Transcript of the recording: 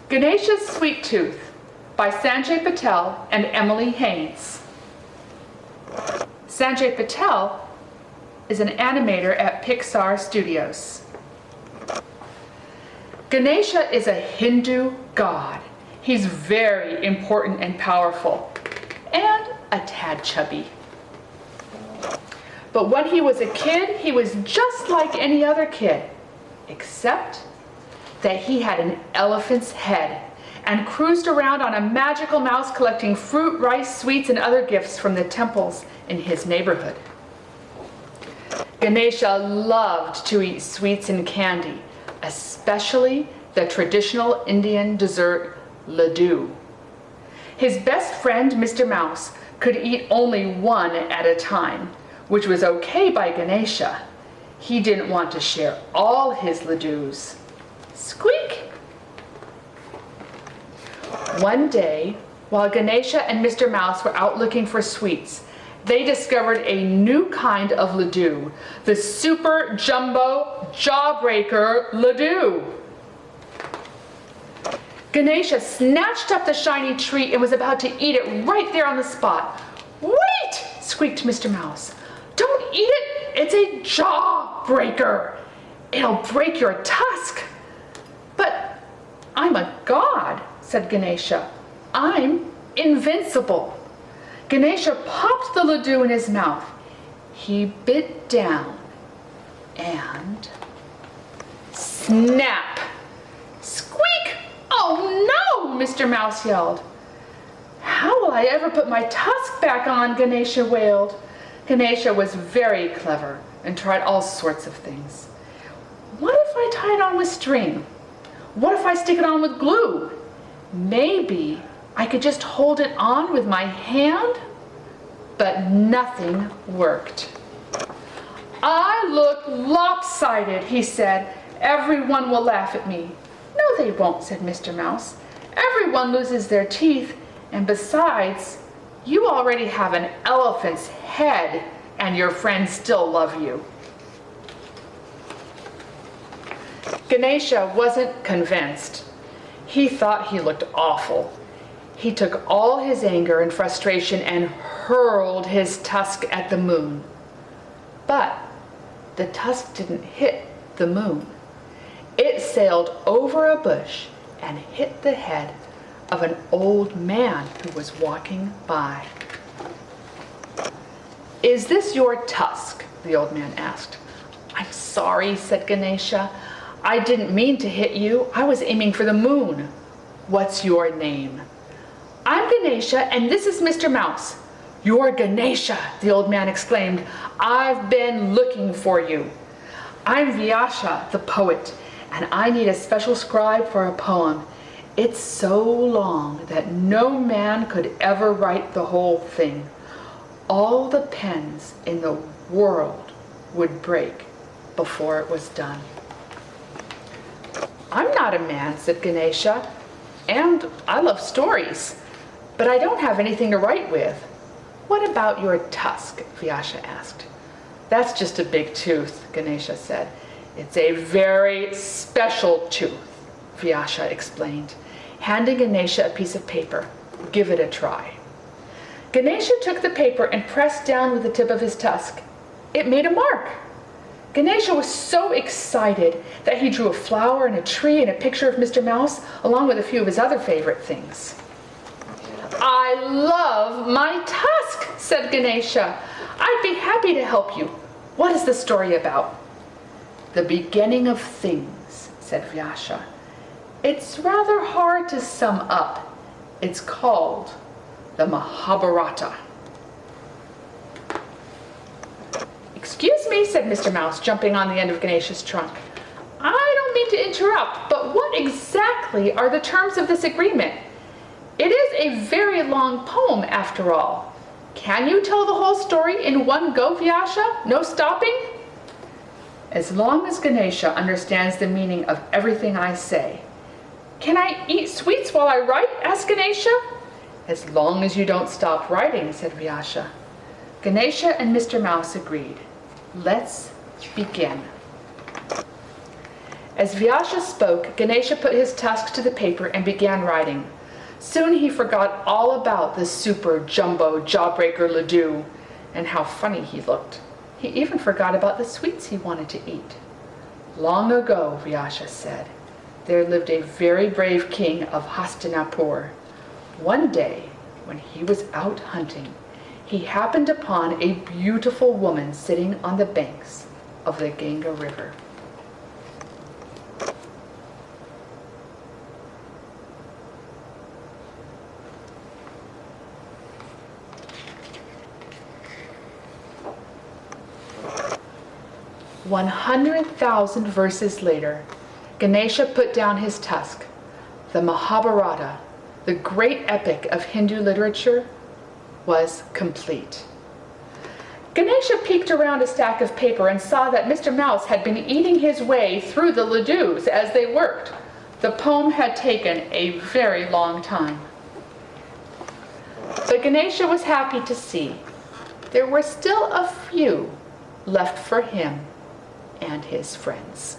Ganesha's Sweet Tooth by Sanjay Patel and Emily Haynes. Sanjay Patel is an animator at Pixar Studios. Ganesha is a Hindu god. He's very important and powerful, and a tad chubby. But when he was a kid, he was just like any other kid, except that he had an elephant's head and cruised around on a magical mouse collecting fruit, rice, sweets, and other gifts from the temples in his neighborhood. Ganesha loved to eat sweets and candy, especially the traditional Indian dessert laddu. His best friend, Mr. Mouse, could eat only one at a time, which was okay by Ganesha. He didn't want to share all his laddus. Squeak! One day, while Ganesha and Mr. Mouse were out looking for sweets, they discovered a new kind of laddu, the Super Jumbo Jawbreaker Laddu. Ganesha snatched up the shiny treat and was about to eat it right there on the spot. "Wait!" squeaked Mr. Mouse. "Don't eat it! It's a jawbreaker! It'll break your tusk!" "But I'm a god," said Ganesha. "I'm invincible." Ganesha popped the laddu in his mouth. He bit down and snap! Squeak! "Oh no!" Mr. Mouse yelled. "How will I ever put my tusk back on?" Ganesha wailed. Ganesha was very clever and tried all sorts of things. What if I tie it on with string? What if I stick it on with glue? Maybe I could just hold it on with my hand? But nothing worked. "I look lopsided," he said. "Everyone will laugh at me." "No, they won't," said Mr. Mouse. "Everyone loses their teeth, and besides, you already have an elephant's head, and your friends still love you." Ganesha wasn't convinced. He thought he looked awful. He took all his anger and frustration and hurled his tusk at the moon. But the tusk didn't hit the moon. It sailed over a bush and hit the head of an old man who was walking by. "Is this your tusk?" the old man asked. "I'm sorry," said Ganesha. "I didn't mean to hit you. I was aiming for the moon." "What's your name?" "I'm Ganesha, and this is Mr. Mouse." "You're Ganesha!" the old man exclaimed. "I've been looking for you." "I'm Vyasha, the poet, and I need a special scribe for a poem. It's so long that no man could ever write the whole thing. All the pens in the world would break before it was done." "I'm not a man," said Ganesha, "and I love stories, but I don't have anything to write with." "What about your tusk?" Vyasha asked. "That's just a big tooth," Ganesha said. "It's a very special tooth," Vyasha explained, handing Ganesha a piece of paper. "Give it a try." Ganesha took the paper and pressed down with the tip of his tusk. It made a mark. Ganesha was so excited that he drew a flower and a tree and a picture of Mr. Mouse, along with a few of his other favorite things. "I love my tusk," said Ganesha. "I'd be happy to help you. What is the story about?" "The beginning of things," said Vyasha. "It's rather hard to sum up. It's called the Mahabharata." "Excuse me," said Mr. Mouse, jumping on the end of Ganesha's trunk. "I don't mean to interrupt, but what exactly are the terms of this agreement? It is a very long poem, after all. Can you tell the whole story in one go, Vyasha? No stopping?" "As long as Ganesha understands the meaning of everything I say." "Can I eat sweets while I write?" asked Ganesha. "As long as you don't stop writing," said Vyasha. Ganesha and Mr. Mouse agreed. "Let's begin." As Vyasa spoke, Ganesha put his tusks to the paper and began writing. Soon he forgot all about the super jumbo jawbreaker ladoo and how funny he looked. He even forgot about the sweets he wanted to eat. Long ago, Vyasa said, there lived a very brave king of Hastinapur. One day, when he was out hunting, he happened upon a beautiful woman sitting on the banks of the Ganga River. "100,000 verses later, Ganesha put down his tusk. The Mahabharata, the great epic of Hindu literature, was complete. Ganesha peeked around a stack of paper and saw that Mr. Mouse had been eating his way through the ladoos as they worked. The poem had taken a very long time. But Ganesha was happy to see there were still a few left for him and his friends.